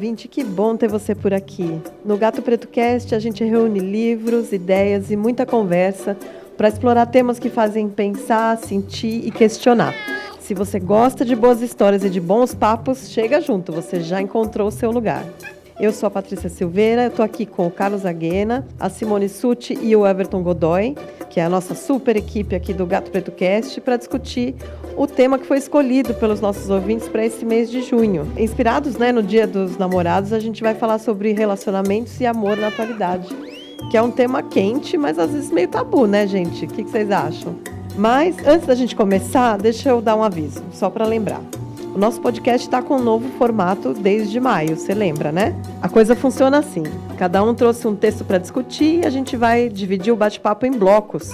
ouvinte, que bom ter você por aqui. No Gato Preto Cast, a gente reúne livros, ideias e muita conversa para explorar temas que fazem pensar, sentir e questionar. Se você gosta de boas histórias e de bons papos, chega junto, você já encontrou o seu lugar. Eu sou a Patrícia Silveira, eu estou aqui com o Carlos Aguena, a Simone Sutti e o Everton Godoy, que é a nossa super equipe aqui do Gato Preto Cast, para discutir o tema que foi escolhido pelos nossos ouvintes para esse mês de junho. Inspirados, no Dia dos Namorados, a gente vai falar sobre relacionamentos e amor na atualidade, que é um tema quente, mas às vezes meio tabu, né, gente? O que vocês acham? Mas, antes da gente começar, deixa eu dar um aviso, só para lembrar. O nosso podcast está com um novo formato desde maio, você lembra, né? A coisa funciona assim. Cada um trouxe um texto para discutir e a gente vai dividir o bate-papo em blocos,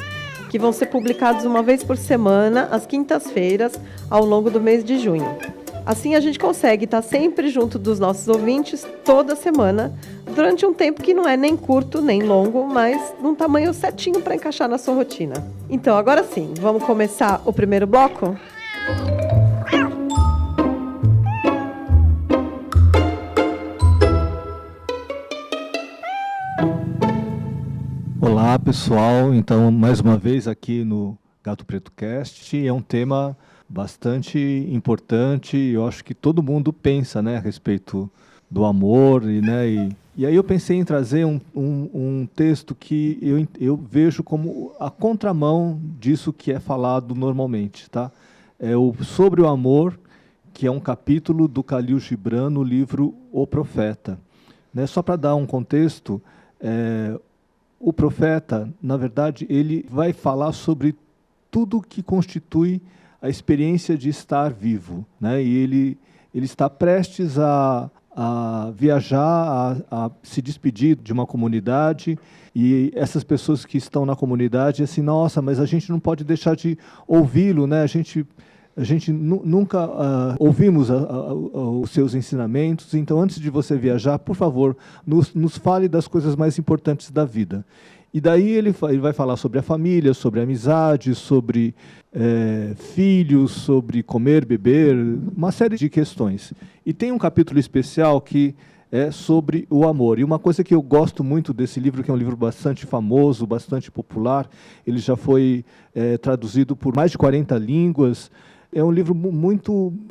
que vão ser publicados uma vez por semana, às quintas-feiras, ao longo do mês de junho. Assim a gente consegue estar sempre junto dos nossos ouvintes toda semana, durante um tempo que não é nem curto nem longo, mas num tamanho certinho para encaixar na sua rotina. Então, agora sim, vamos começar o primeiro bloco? Olá pessoal, então mais uma vez aqui no Gato Preto Cast. É um tema bastante importante, eu acho que todo mundo pensa, a respeito do amor e aí eu pensei em trazer um texto que eu vejo como a contramão disso que é falado normalmente, tá? É sobre o amor, que é um capítulo do Khalil Gibran no livro O Profeta, Só para dar um contexto, o profeta, na verdade, ele vai falar sobre tudo que constitui a experiência de estar vivo, E ele está prestes a viajar, a se despedir de uma comunidade, e essas pessoas que estão na comunidade, assim, nossa, mas a gente não pode deixar de ouvi-lo, A gente nunca ouvimos os seus ensinamentos, então antes de você viajar, por favor, nos fale das coisas mais importantes da vida. E daí ele vai falar sobre a família, sobre a amizade, sobre filhos, sobre comer, beber, uma série de questões. E tem um capítulo especial que é sobre o amor. E uma coisa que eu gosto muito desse livro, que é um livro bastante famoso, bastante popular, ele já foi traduzido por mais de 40 línguas, é um livro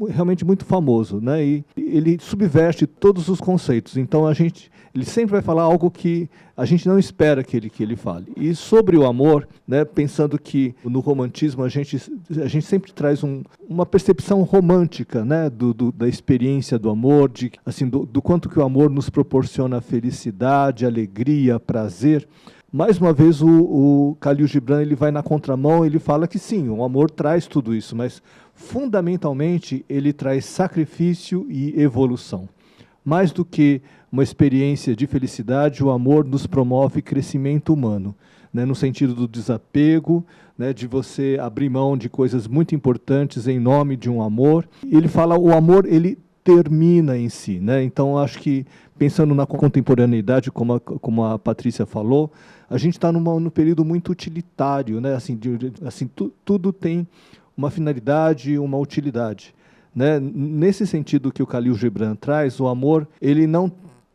realmente muito famoso, E ele subverte todos os conceitos. Então ele sempre vai falar algo que a gente não espera que ele fale. E sobre o amor, pensando que no romantismo a gente sempre traz uma percepção romântica, da experiência do amor, do quanto que o amor nos proporciona felicidade, alegria, prazer. Mais uma vez o Khalil Gibran ele vai na contramão, ele fala que sim, o amor traz tudo isso, mas fundamentalmente ele traz sacrifício e evolução. Mais do que uma experiência de felicidade, o amor nos promove crescimento humano, no sentido do desapego, de você abrir mão de coisas muito importantes em nome de um amor. Ele fala o amor ele termina em si, Então acho que pensando na contemporaneidade, como a Patrícia falou, a gente está num período muito utilitário, tudo tem uma finalidade, uma utilidade, Nesse sentido que o Khalil Gibran traz, o amor ele não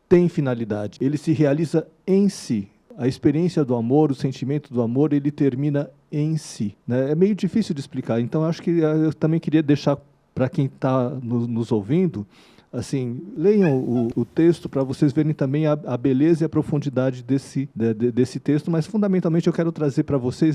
tem finalidade, ele se realiza em si. A experiência do amor, o sentimento do amor, ele termina em si, É meio difícil de explicar, então acho que eu também queria deixar para quem está nos ouvindo, leiam o texto para vocês verem também a beleza e a profundidade desse texto, mas fundamentalmente eu quero trazer para vocês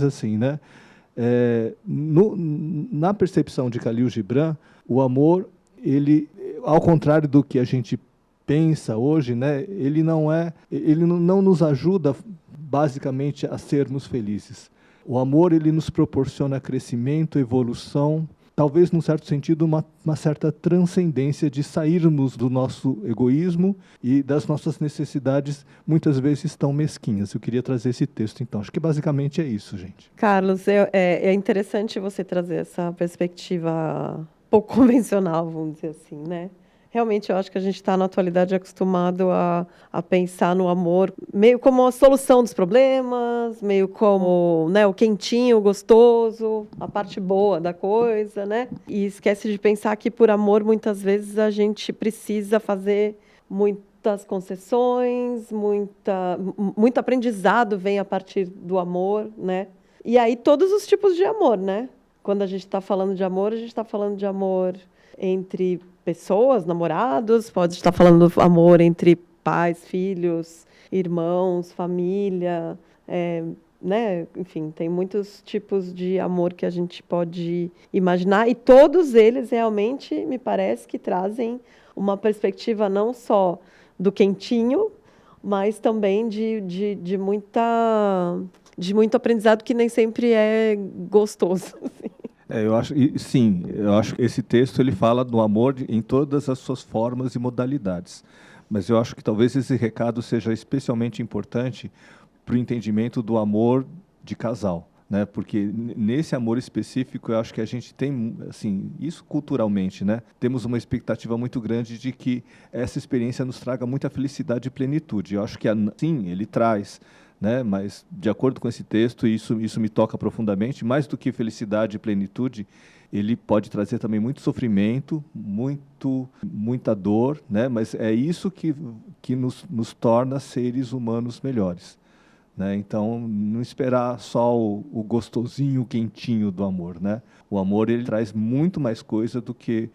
na percepção de Khalil Gibran, o amor, ele, ao contrário do que a gente pensa hoje, ele não nos ajuda basicamente a sermos felizes. O amor ele nos proporciona crescimento, evolução, talvez, num certo sentido, uma certa transcendência de sairmos do nosso egoísmo e das nossas necessidades, muitas vezes tão mesquinhas. Eu queria trazer esse texto, então. Acho que basicamente é isso, gente. Carlos, é interessante você trazer essa perspectiva pouco convencional, vamos dizer assim, Realmente, eu acho que a gente está, na atualidade, acostumado a pensar no amor meio como a solução dos problemas, meio como o quentinho, o gostoso, a parte boa da coisa, E esquece de pensar que, por amor, muitas vezes a gente precisa fazer muitas concessões, muito aprendizado vem a partir do amor, né? E aí todos os tipos de amor, né? Quando a gente está falando de amor, a gente está falando de amor entre pessoas, namorados, pode estar falando do amor entre pais, filhos, irmãos, família, né? Enfim, tem muitos tipos de amor que a gente pode imaginar e todos eles realmente me parece que trazem uma perspectiva não só do quentinho, mas também de muito aprendizado que nem sempre é gostoso. Assim. Eu acho, sim, eu acho que esse texto ele fala do amor em todas as suas formas e modalidades. Mas eu acho que talvez esse recado seja especialmente importante para o entendimento do amor de casal, né? Porque nesse amor específico eu acho que a gente tem, assim, isso culturalmente, né? Temos uma expectativa muito grande de que essa experiência nos traga muita felicidade e plenitude. Eu acho que sim, ele traz, né? Mas de acordo com esse texto, isso me toca profundamente. Mais do que felicidade e plenitude, ele pode trazer também muito sofrimento, muita dor, né? Mas é isso que nos torna seres humanos melhores. Né? Então, não esperar só o gostosinho, o quentinho do amor, né? O amor ele traz muito mais coisa do que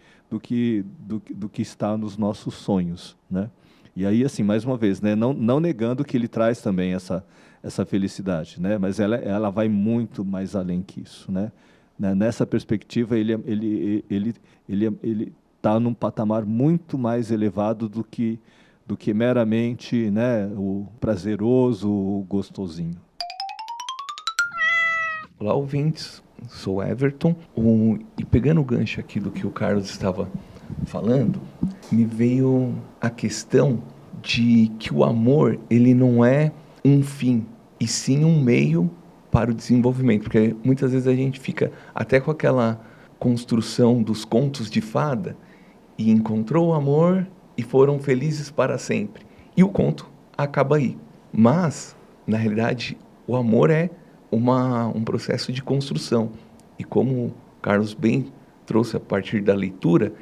está nos nossos sonhos, né? E aí, assim, mais uma vez, né? Não negando que ele traz também essa felicidade, né? Mas ela vai muito mais além que isso, né? Nessa perspectiva, ele está num patamar muito mais elevado do que meramente, né, o prazeroso, o gostosinho. Olá, ouvintes. Sou Everton. E pegando o gancho aqui do que o Carlos estava falando, me veio a questão de que o amor ele não é um fim, e sim um meio para o desenvolvimento. Porque muitas vezes a gente fica até com aquela construção dos contos de fada e encontrou o amor e foram felizes para sempre. E o conto acaba aí. Mas, na realidade, o amor é um processo de construção. E como o Carlos bem trouxe a partir da leitura,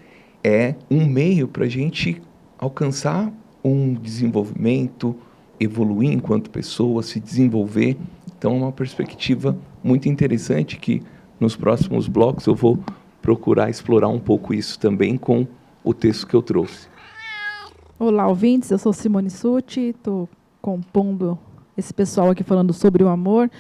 é um meio para a gente alcançar um desenvolvimento, evoluir enquanto pessoa, se desenvolver. Então, é uma perspectiva muito interessante que nos próximos blocos eu vou procurar explorar um pouco isso também com o texto que eu trouxe. Olá, ouvintes, eu sou Simone Sutti, estou compondo esse pessoal aqui falando sobre o amor.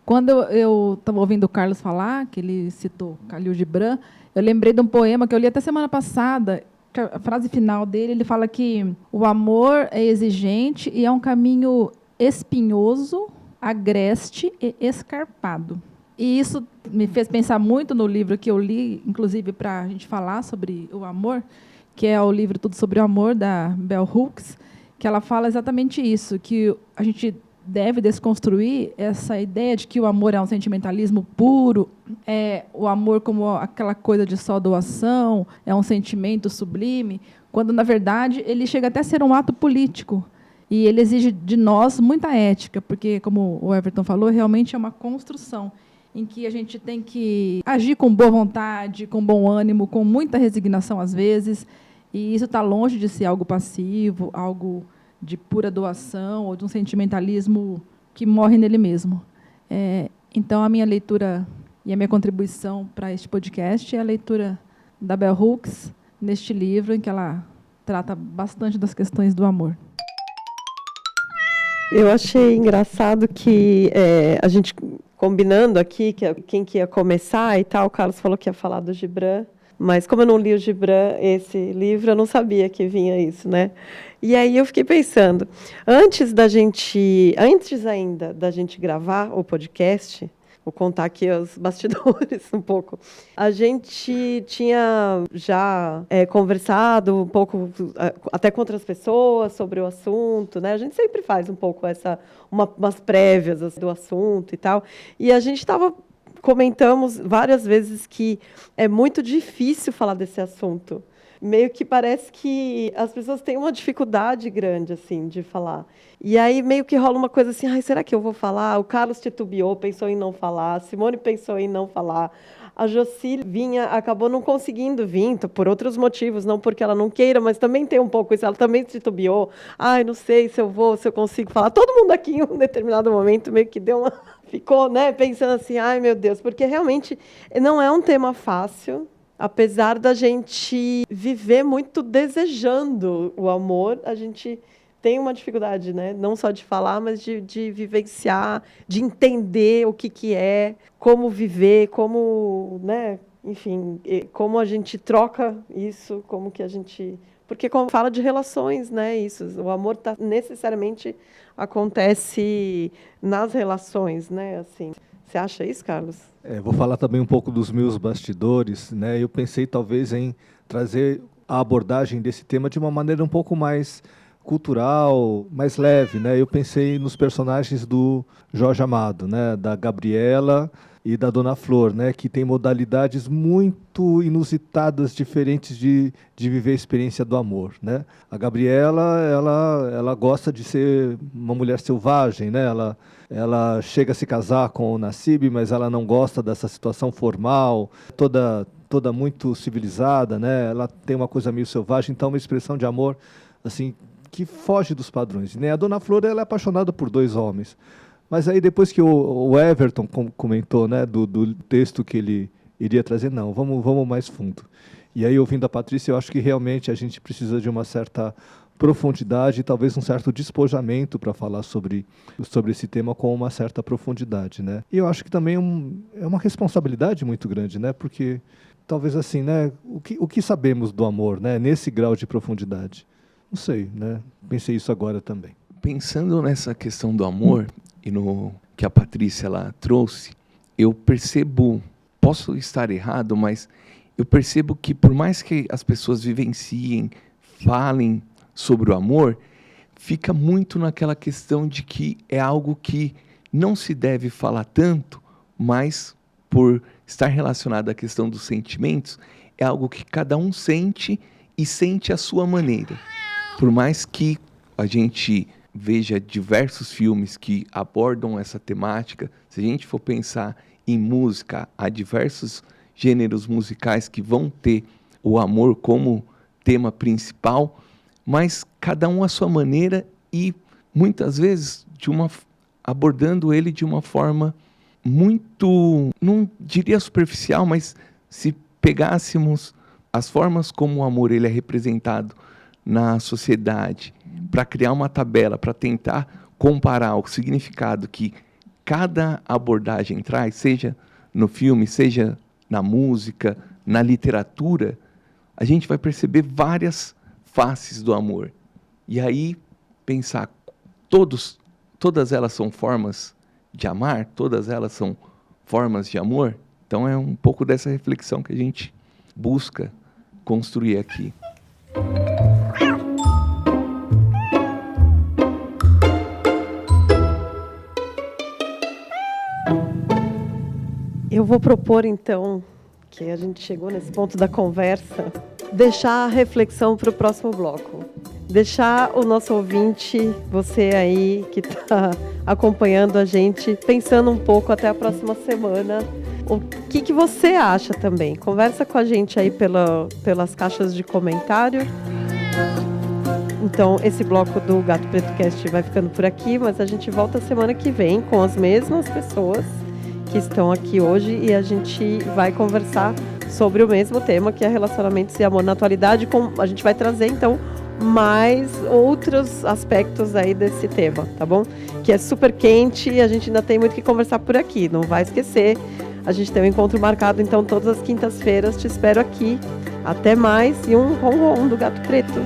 Quando eu estava ouvindo o Carlos falar, que ele citou Khalil Gibran, eu lembrei de um poema que eu li até semana passada, que a frase final dele, ele fala que o amor é exigente e é um caminho espinhoso, agreste e escarpado. E isso me fez pensar muito no livro que eu li, inclusive para a gente falar sobre o amor, que é o livro Tudo sobre o Amor, da Bell Hooks, que ela fala exatamente isso, que a gente deve desconstruir essa ideia de que o amor é um sentimentalismo puro, é o amor como aquela coisa de só doação, é um sentimento sublime, quando, na verdade, ele chega até a ser um ato político. E ele exige de nós muita ética, porque, como o Everton falou, realmente é uma construção em que a gente tem que agir com boa vontade, com bom ânimo, com muita resignação às vezes, e isso está longe de ser algo passivo, algo de pura doação ou de um sentimentalismo que morre nele mesmo. Então, a minha leitura e a minha contribuição para este podcast é a leitura da Bell Hooks, neste livro, em que ela trata bastante das questões do amor. Eu achei engraçado que a gente, combinando aqui quem que ia começar e tal, o Carlos falou que ia falar do Gibran, mas como eu não li o Gibran, esse livro, eu não sabia que vinha isso, né? E aí eu fiquei pensando, antes ainda da gente gravar o podcast, vou contar aqui os bastidores um pouco, a gente tinha já conversado um pouco, até com outras pessoas, sobre o assunto, né? A gente sempre faz um pouco umas prévias assim, do assunto e tal, e a gente comentamos várias vezes que é muito difícil falar desse assunto. Meio que parece que as pessoas têm uma dificuldade grande assim de falar. E aí meio que rola uma coisa assim, será que eu vou falar? O Carlos titubeou, pensou em não falar, a Simone pensou em não falar. A Jocy acabou não conseguindo vir, por outros motivos, não porque ela não queira, mas também tem um pouco isso, ela também titubeou. Ai, não sei se eu consigo falar. Todo mundo aqui, em um determinado momento, meio que ficou, né, pensando assim, ai, meu Deus, porque realmente não é um tema fácil, apesar da gente viver muito desejando o amor, a gente tem uma dificuldade, né? Não só de falar, mas de vivenciar, de entender o que é, como viver, como, né? Enfim, como a gente troca isso, como que a gente... Porque como fala de relações, né? Isso, o amor necessariamente acontece nas relações, né? Assim, você acha isso, Carlos? Vou falar também um pouco dos meus bastidores, né? Eu pensei talvez em trazer a abordagem desse tema de uma maneira um pouco mais cultural, mais leve, né? Eu pensei nos personagens do Jorge Amado, né? Da Gabriela e da Dona Flor, né? Que tem modalidades muito inusitadas, diferentes de viver a experiência do amor, né? A Gabriela, ela gosta de ser uma mulher selvagem, né? Ela chega a se casar com o Nassib, mas ela não gosta dessa situação formal, toda muito civilizada, né? Ela tem uma coisa meio selvagem, então uma expressão de amor assim que foge dos padrões. A Dona Flor, ela é apaixonada por 2 homens. Mas aí depois que o Everton comentou, né, do texto que ele iria trazer, não, vamos mais fundo. E aí, ouvindo a Patrícia, eu acho que realmente a gente precisa de uma certa profundidade e talvez um certo despojamento para falar sobre esse tema com uma certa profundidade, né? E eu acho que também é uma responsabilidade muito grande, né? Porque talvez assim, né, o que sabemos do amor, né, nesse grau de profundidade? Não sei, né? Pensei isso agora também. Pensando nessa questão do amor e no que a Patrícia lá trouxe, eu percebo, posso estar errado, mas eu percebo que por mais que as pessoas vivenciem, falem sobre o amor, fica muito naquela questão de que é algo que não se deve falar tanto, mas por estar relacionado à questão dos sentimentos, é algo que cada um sente e sente à sua maneira. Por mais que a gente veja diversos filmes que abordam essa temática, se a gente for pensar em música, há diversos gêneros musicais que vão ter o amor como tema principal, mas cada um à sua maneira e muitas vezes abordando ele de uma forma muito, não diria superficial, mas se pegássemos as formas como o amor ele é representado na sociedade, para criar uma tabela, para tentar comparar o significado que cada abordagem traz, seja no filme, seja na música, na literatura, a gente vai perceber várias faces do amor. E aí, pensar, todas elas são formas de amar, todas elas são formas de amor. Então é um pouco dessa reflexão que a gente busca construir aqui. Eu vou propor, então, que a gente chegou nesse ponto da conversa, deixar a reflexão para o próximo bloco. Deixar o nosso ouvinte, você aí que está acompanhando a gente, pensando um pouco até a próxima semana. O que você acha também? Conversa com a gente aí pelas caixas de comentário. Então, esse bloco do Gato Preto Cast vai ficando por aqui, mas a gente volta semana que vem com as mesmas pessoas que estão aqui hoje e a gente vai conversar sobre o mesmo tema, que é relacionamentos e amor na atualidade. A gente vai trazer, então, mais outros aspectos aí desse tema, tá bom? Que é super quente e a gente ainda tem muito o que conversar por aqui, não vai esquecer. A gente tem um encontro marcado, então, todas as quintas-feiras. Te espero aqui. Até mais e um ronron do Gato Preto.